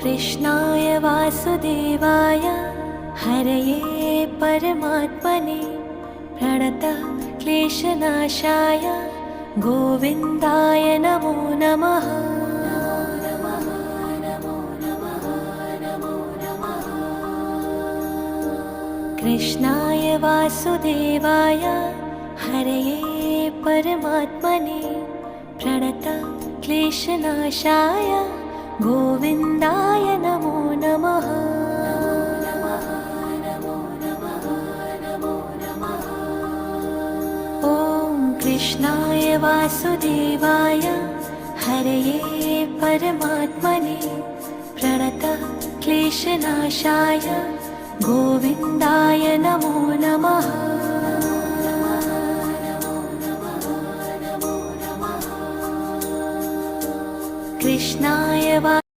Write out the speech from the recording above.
कृष्णाय वासुदेवाय हरये परमात्मने प्रणतः क्लेशनाशाय गोविन्दाय नमो नमः। कृष्णाय वासुदेवाय हरये परमात्मने प्रणतः क्लेशनाशाय गोविन्दाय नमो नमः। ॐ कृष्णाय वासुदेवाय हरये परमात्मने प्रणतः क्लेशनाशाय गोविन्दाय नमो नमः। कृष्णाय